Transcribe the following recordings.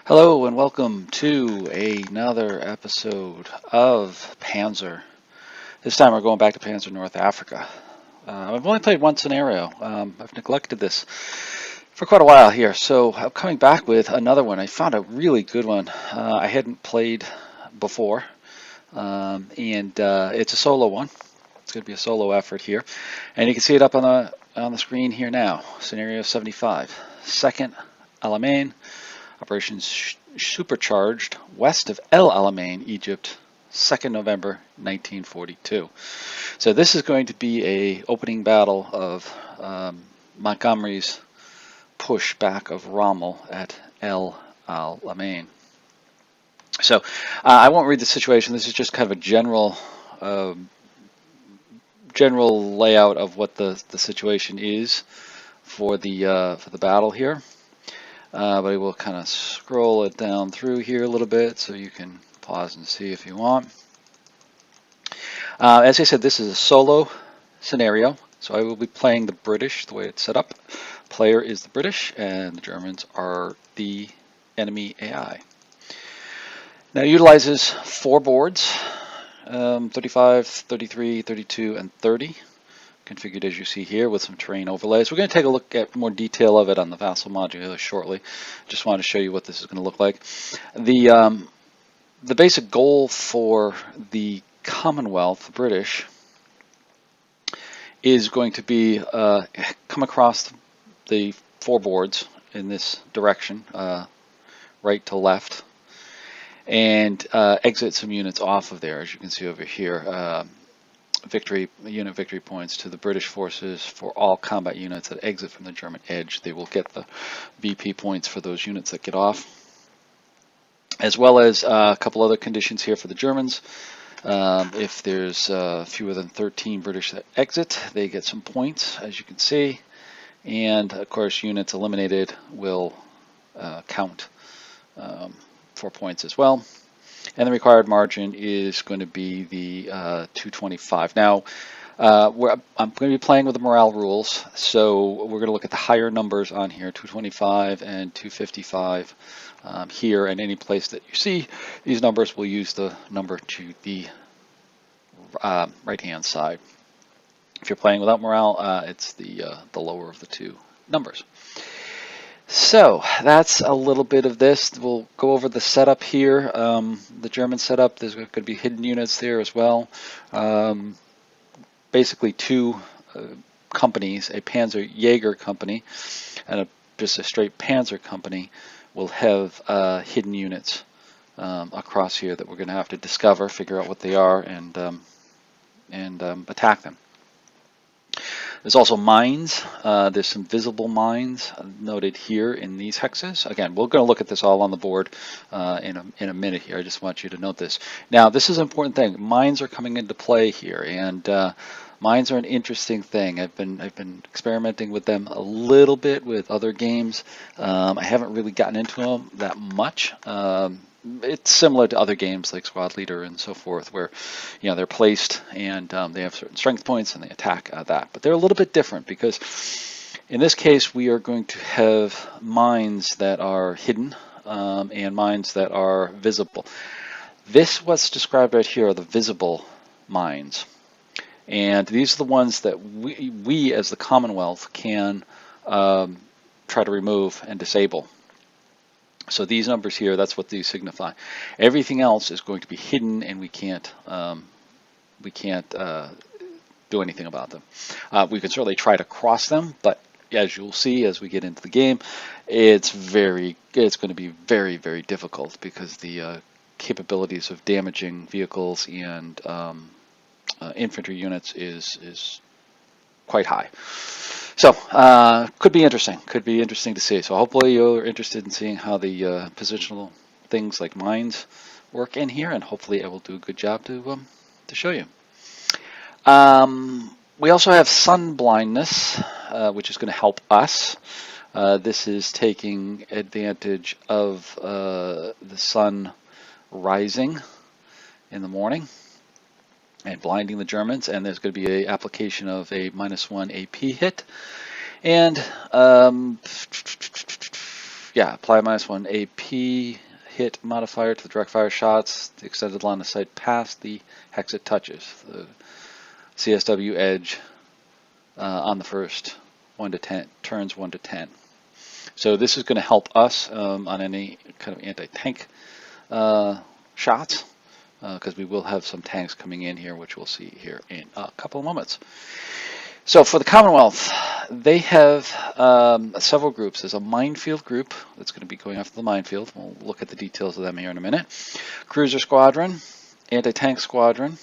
Hello and welcome to another episode of Panzer. This time we're going back to Panzer North Africa. I've only played one scenario. I've neglected this for quite a while here, so I'm coming back with another one. I found a really good one I hadn't played before, and it's a solo one. It's going to be a solo effort here, and you can see it up on the screen here now. Scenario 75, second Alamein. Operations Supercharged, west of El Alamein, Egypt, 2nd November 1942. So this is going to be a opening battle of Montgomery's push back of Rommel at El Alamein. So I won't read the situation. This is just kind of a general layout of what the situation is for the battle here. But I will kind of scroll it down through here a little bit so you can pause and see if you want. As I said, this is a solo scenario, so I will be playing the British the way it's set up. Player is the British, and the Germans are the enemy AI. Now it utilizes 4 boards, 35, 33, 32, and 30. Configured as you see here with some terrain overlays. We're going to take a look at more detail of it on the Vassal module shortly. Just wanted to show you what this is going to look like. The basic goal for the Commonwealth, the British, is going to be come across the 4 boards in this direction, right to left, and exit some units off of there, as you can see over here. Unit victory points to the British forces for all combat units that exit from the German edge. They will get the VP points for those units that get off, as well as a couple other conditions here for the Germans. If there's fewer than 13 British that exit, they get some points, as you can see, and of course units eliminated will count for points as well. And the required margin is going to be the 225. Now, I'm going to be playing with the morale rules, so we're going to look at the higher numbers on here, 225 and 255 here, and any place that you see these numbers, we'll use the number to the right-hand side. If you're playing without morale, it's the lower of the 2 numbers. So that's a little bit of this. We'll go over the setup here. The German setup, there's going to be hidden units there as well. Basically 2 companies, a Panzer Jaeger company and just a straight Panzer company, will have hidden units across here that we're going to have to discover, figure out what they are, and attack them. There's also mines. There's some visible mines noted here in these hexes. Again, we're going to look at this all on the board in a minute here. I just want you to note this. Now, this is an important thing. Mines are coming into play here, and mines are an interesting thing. I've been experimenting with them a little bit with other games. I haven't really gotten into them that much. It's similar to other games like Squad Leader and so forth, where they're placed and they have certain strength points and they attack that. But they're a little bit different because in this case we are going to have mines that are hidden and mines that are visible. What's described right here are the visible mines, and these are the ones that we as the Commonwealth can try to remove and disable. So these numbers here, that's what these signify. Everything else is going to be hidden, and we can't do anything about them. We can certainly try to cross them, but as you'll see as we get into the game, it's going to be very, very difficult because the capabilities of damaging vehicles and infantry units is quite high. So, could be interesting. Could be interesting to see. So hopefully you're interested in seeing how the positional things like mines work in here, and hopefully I will do a good job to show you. We also have sun blindness, which is going to help us. This is taking advantage of the sun rising in the morning and blinding the Germans, and there's going to be an application of a -1 AP hit. And yeah, apply -1 AP hit modifier to the direct fire shots, the extended line of sight past the hex it touches. The CSW edge on the first 1 to 10 turns 1 to 10. So this is going to help us on any kind of anti-tank shots, because we will have some tanks coming in here, which we'll see here in a couple of moments. So for the Commonwealth, they have several groups. There's a minefield group that's going to be going after the minefield. We'll look at the details of them here in a minute. Cruiser squadron, anti-tank squadron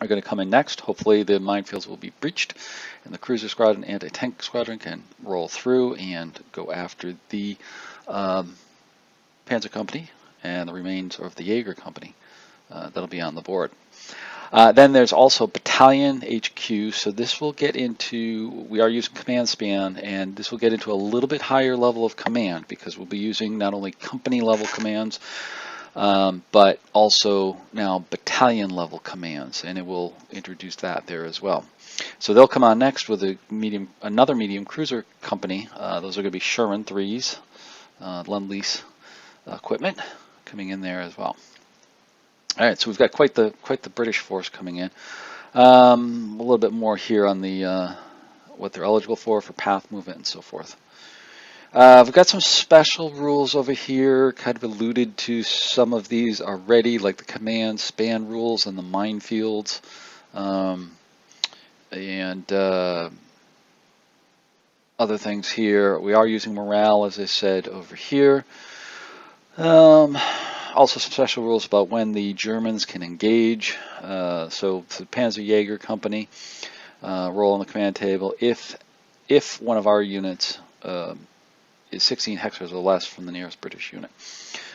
are going to come in next. Hopefully the minefields will be breached, and the cruiser squadron, anti-tank squadron can roll through and go after the Panzer Company and the remains of the Jaeger Company. That'll be on the board. Then there's also Battalion HQ, so this will get into, we are using command span, and this will get into a little bit higher level of command, because we'll be using not only company level commands, but also now battalion level commands, and it will introduce that there as well. So they'll come on next with another medium cruiser company. Those are going to be Sherman 3s, Lend-Lease equipment coming in there as well. All right, so we've got quite the British force coming in. A little bit more here on the what they're eligible for path movement and so forth. We've got some special rules over here, kind of alluded to some of these already, like the command span rules and the minefields, and other things here. We are using morale, as I said, over here. Also some special rules about when the Germans can engage. So the Panzer Jaeger Company roll on the command table if one of our units is 16 hectares or less from the nearest British unit.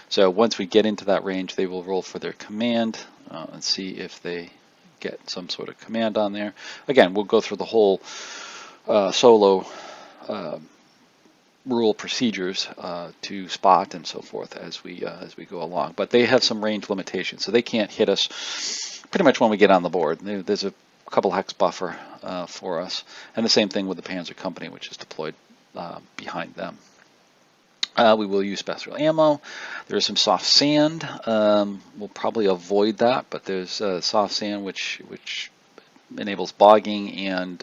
So once we get into that range, they will roll for their command and see if they get some sort of command on there. Again, we'll go through the whole solo rule procedures to spot and so forth as we go along. But they have some range limitations, so they can't hit us pretty much when we get on the board. There's a couple hex buffer for us, and the same thing with the Panzer Company, which is deployed behind them. We will use special ammo. There's some soft sand. We'll probably avoid that, but there's soft sand which enables bogging and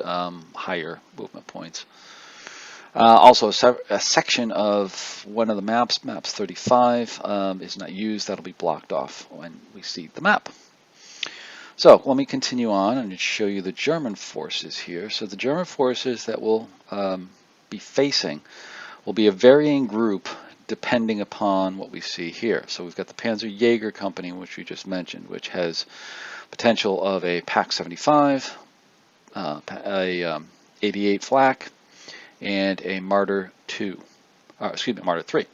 higher movement points. Also, a section of one of the maps, maps 35, is not used. That'll be blocked off when we see the map. So let me continue on and show you the German forces here. So the German forces that will be facing will be a varying group depending upon what we see here. So we've got the Panzer Jaeger Company, which we just mentioned, which has potential of a PaK 75, a 88 flak, and a Marder 2, Marder 3.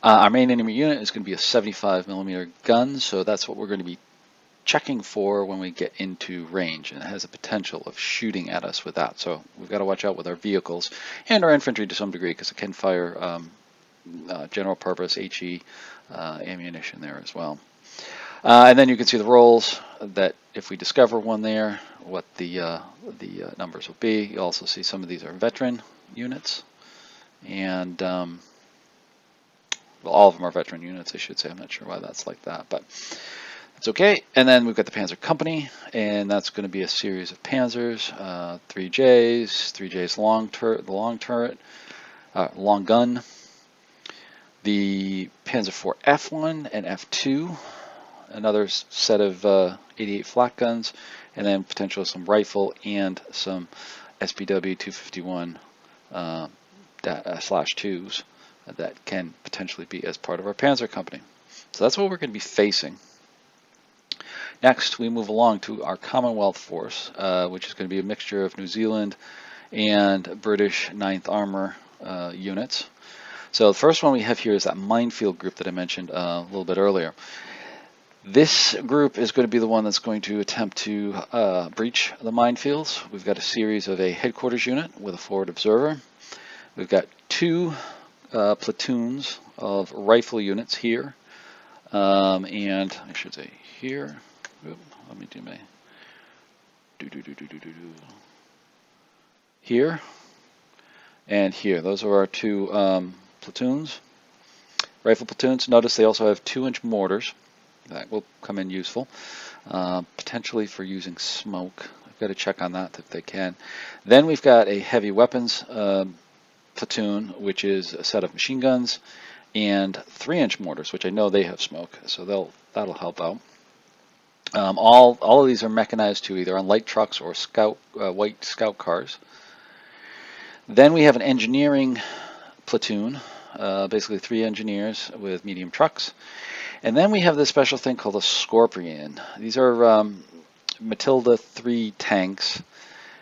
Our main enemy unit is going to be a 75mm gun, so that's what we're going to be checking for when we get into range, and it has a potential of shooting at us with that. So we've got to watch out with our vehicles and our infantry to some degree, because it can fire general purpose HE ammunition there as well. And then you can see the rolls that if we discover one there, what the numbers will be. You also see some of these are veteran units, and well, all of them are veteran units, I should say. I'm not sure why that's like that, but it's okay. And then we've got the Panzer Company, and that's going to be a series of Panzers, 3Js, long turret, long gun, the Panzer IV F1 and F2, another set of 88 flak guns, and then potentially some rifle and some SPW 251 /2s that can potentially be as part of our Panzer Company. So that's what we're going to be facing. Next, we move along to our Commonwealth force, which is going to be a mixture of New Zealand and British 9th Armor units. So the first one we have here is that minefield group that I mentioned a little bit earlier. This group is going to be the one that's going to attempt to breach the minefields. We've got a series of a headquarters unit with a forward observer. We've got 2 platoons of rifle units here, and I should say here. Let me do my here, and here. Those are our two platoons, rifle platoons. Notice they also have 2-inch mortars. That will come in useful, potentially for using smoke. I've got to check on that if they can. Then we've got a heavy weapons platoon, which is a set of machine guns, and 3-inch mortars, which I know they have smoke, so that'll help out. All of these are mechanized too, either on light trucks or white scout cars. Then we have an engineering platoon, basically 3 engineers with medium trucks. And then we have this special thing called a Scorpion. These are Matilda 3 tanks.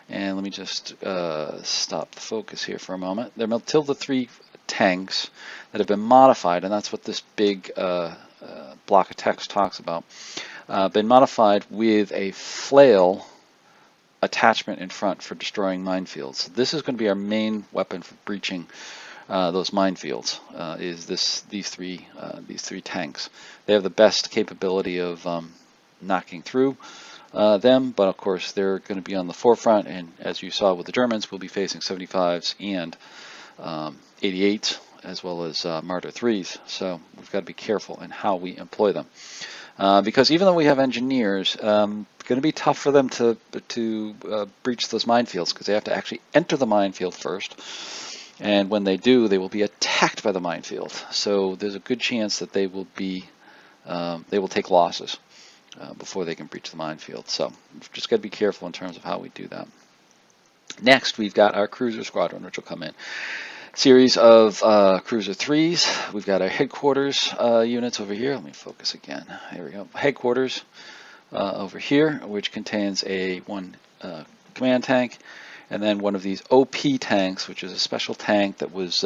And let me just stop the focus here for a moment. They're Matilda 3 tanks that have been modified, and that's what this big block of text talks about. Been modified with a flail attachment in front for destroying minefields. This is going to be our main weapon for breaching those minefields. These three tanks? They have the best capability of knocking through them, but of course they're going to be on the forefront. And as you saw with the Germans, we'll be facing 75s and 88s as well as Marder 3s. So we've got to be careful in how we employ them. Because even though we have engineers, it's going to be tough for them to breach those minefields, because they have to actually enter the minefield first, and when they do, they will be attacked by the minefield. So there's a good chance that they will take losses before they can breach the minefield. So we've just got to be careful in terms of how we do that. Next, we've got our cruiser squadron, which will come in. Series of cruiser 3s. We've got our headquarters units over here. Let me focus again. Here we go. Headquarters over here, which contains one command tank, and then one of these OP tanks, which is a special tank that was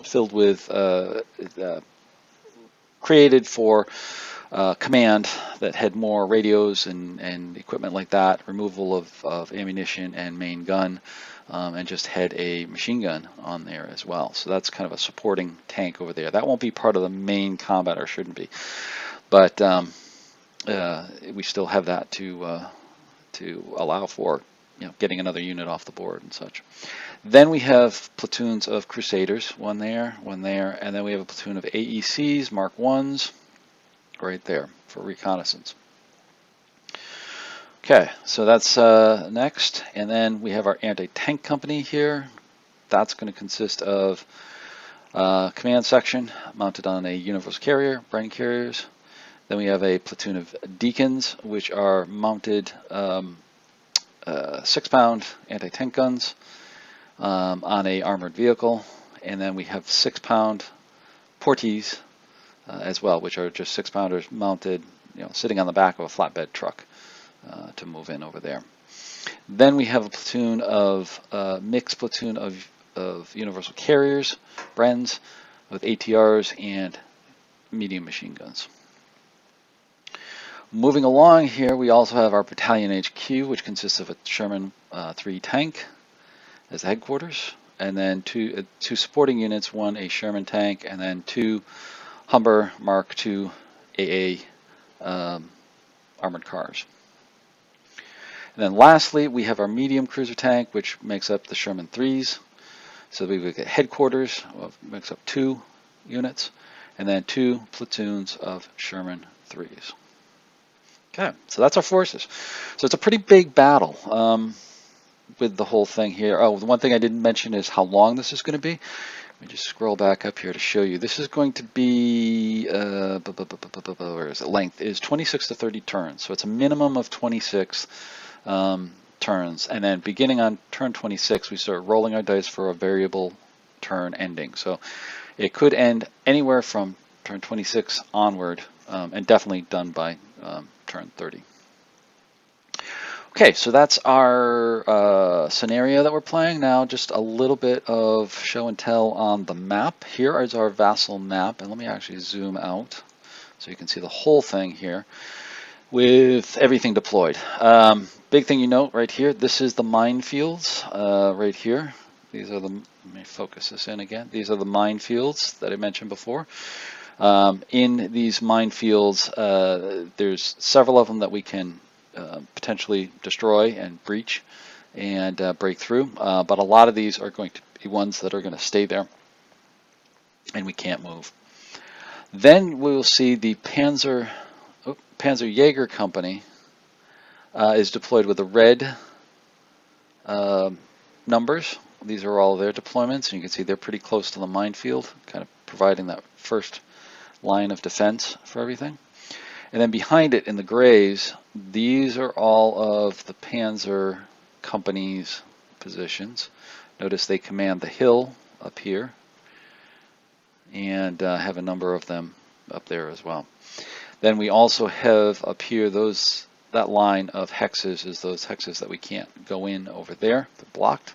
filled with, created for command, that had more radios and equipment like that, removal of ammunition and main gun. And just had a machine gun on there as well. So that's kind of a supporting tank over there. That won't be part of the main combat, or shouldn't be. But we still have that to allow for getting another unit off the board and such. Then we have platoons of Crusaders, one there, and then we have a platoon of AECs, Mark 1s, right there for reconnaissance. Okay, so that's next, and then we have our anti-tank company here. That's going to consist of command section mounted on a universal carrier, Bren carriers. Then we have a platoon of deacons, which are mounted 6-pound anti-tank guns on a armored vehicle, and then we have 6-pound portees as well, which are just 6-pounders mounted, sitting on the back of a flatbed truck. To move in over there. Then we have a platoon of mixed platoon of universal carriers, Brens, with ATRs and medium machine guns. Moving along here, we also have our battalion HQ, which consists of a Sherman 3 tank as the headquarters, and then two supporting units, one a Sherman tank, and then 2 Humber Mark II AA armored cars. And then lastly, we have our medium cruiser tank, which makes up the Sherman 3s. So we get headquarters, makes up 2 units, and then 2 platoons of Sherman 3s. Okay, so that's our forces. So it's a pretty big battle with the whole thing here. Oh, the one thing I didn't mention is how long this is going to be. Let me just scroll back up here to show you. This is going to be, where is it? Length is 26 to 30 turns. So it's a minimum of 26 turns, and then beginning on turn 26 we start rolling our dice for a variable turn ending. So it could end anywhere from turn 26 onward, and definitely done by turn 30. Okay, so that's our scenario that we're playing. Now just a little bit of show and tell on the map. Here is our vassal map, and let me actually zoom out so you can see the whole thing here with everything deployed. Big thing you note right here, this is the minefields right here. These are the, let me focus this in again. These are the minefields that I mentioned before. In these minefields, there's several of them that we can potentially destroy and breach and break through, but a lot of these are going to the ones that are going to stay there, and we can't move. Then we will see the Panzer Jaeger Company is deployed with the red numbers. These are all their deployments, and you can see they're pretty close to the minefield, kind of providing that first line of defense for everything. And then behind it in the grays, these are all of the Panzer Company's positions. Notice they command the hill up here, and have a number of them up there as well. Then we also have up here that line of hexes is those hexes that we can't go in over there. They're blocked,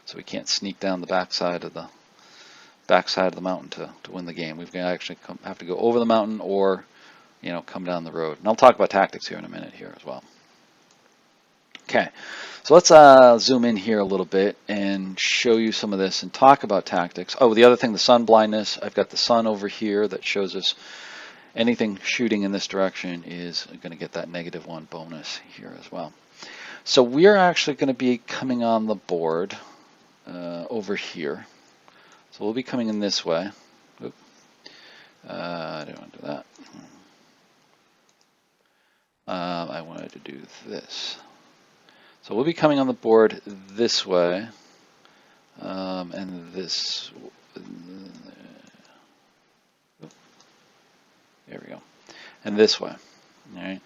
so we can't sneak down the backside of the mountain to win the game. We've got to actually have to go over the mountain or come down the road. And I'll talk about tactics here in a minute here as well. Okay, so let's zoom in here a little bit and show you some of this and talk about tactics. Oh, the other thing, the sun blindness. I've got the sun over here that shows us anything shooting in this direction is going to get that -1 bonus here as well. So we're actually going to be coming on the board over here. So we'll be coming in this way. Oop. I didn't want to do that. I wanted to do this. So we'll be coming on the board this way, and this. There we go, and this way. All right,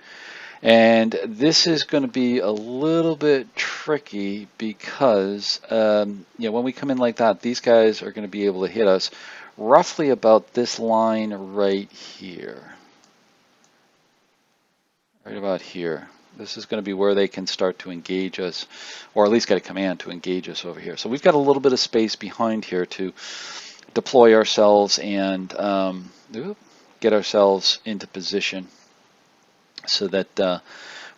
and this is going to be a little bit tricky because when we come in like that, these guys are going to be able to hit us roughly about this line right here. Right about here. This is going to be where they can start to engage us, or at least get a command to engage us over here. So we've got a little bit of space behind here to deploy ourselves and get ourselves into position so that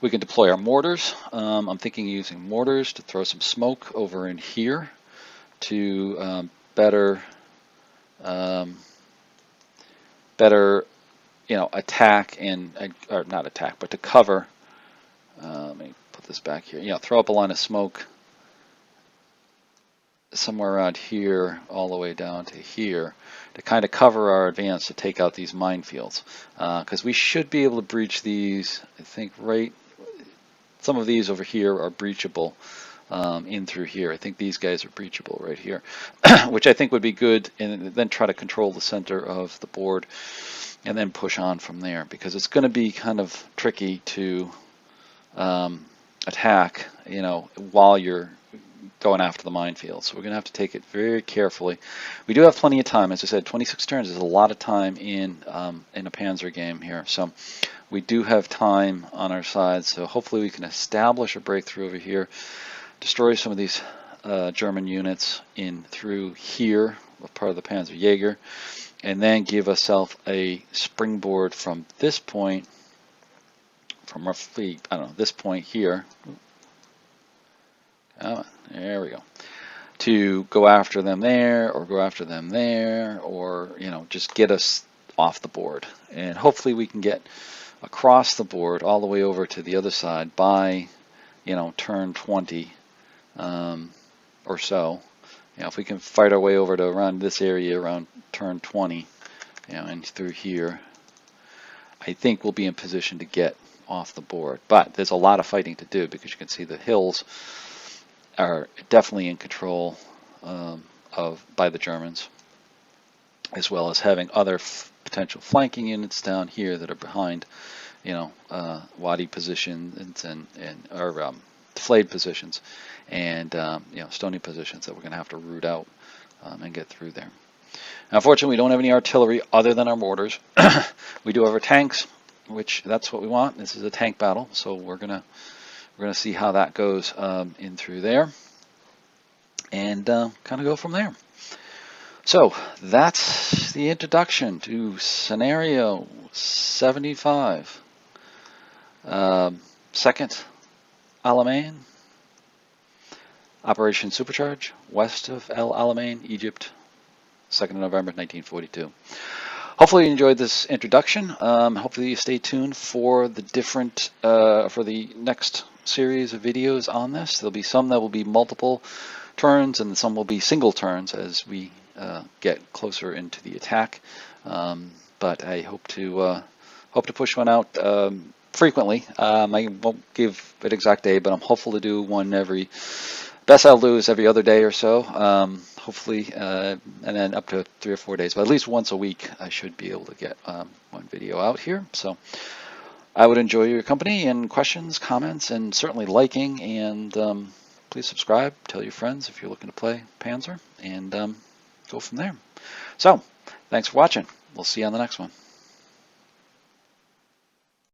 we can deploy our mortars. I'm thinking using mortars to throw some smoke over in here to better attack or not attack, but to cover. Let me put this back here. Throw up a line of smoke somewhere around here all the way down to here to kind of cover our advance to take out these minefields, because we should be able to breach these. I think some of these over here are breachable in through here. I think these guys are breachable right here, which I think would be good, and then try to control the center of the board and then push on from there, because it's going to be kind of tricky to attack, while you're going after the minefield. So we're going to have to take it very carefully. We do have plenty of time. As I said, 26 turns is a lot of time in a Panzer game here. So we do have time on our side. So hopefully we can establish a breakthrough over here, destroy some of these German units in through here, part of the Panzer Jaeger, and then give ourselves a springboard from this point, from roughly, I don't know, this point here. There we go. To go after them there, or go after them there, or just get us off the board. And hopefully we can get across the board all the way over to the other side by turn 20 or so. If we can fight our way over to around this area around turn 20, and through here, I think we'll be in position to get off the board. But there's a lot of fighting to do, because you can see the hills are definitely in control by the Germans, as well as having other potential flanking units down here that are behind, wadi positions and flayed positions, and stony positions that we're going to have to root out and get through there. Now, unfortunately, we don't have any artillery other than our mortars. We do have our tanks, which that's what we want. This is a tank battle, so we're gonna see how that goes in through there, and kind of go from there. So that's the introduction to scenario 75, second Alamein, Operation Supercharge, west of El Alamein, Egypt, 2nd of November 1942. Hopefully you enjoyed this introduction. Hopefully you stay tuned for the for the next series of videos on this. There'll be some that will be multiple turns, and some will be single turns as we get closer into the attack. But I hope to push one out frequently. I won't give an exact day, but I'm hopeful to do one every. Best I'll do is every other day or so, hopefully, and then up to 3 or 4 days. But at least once a week, I should be able to get one video out here. So I would enjoy your company and questions, comments, and certainly liking. And please subscribe. Tell your friends if you're looking to play Panzer, and go from there. So thanks for watching. We'll see you on the next one.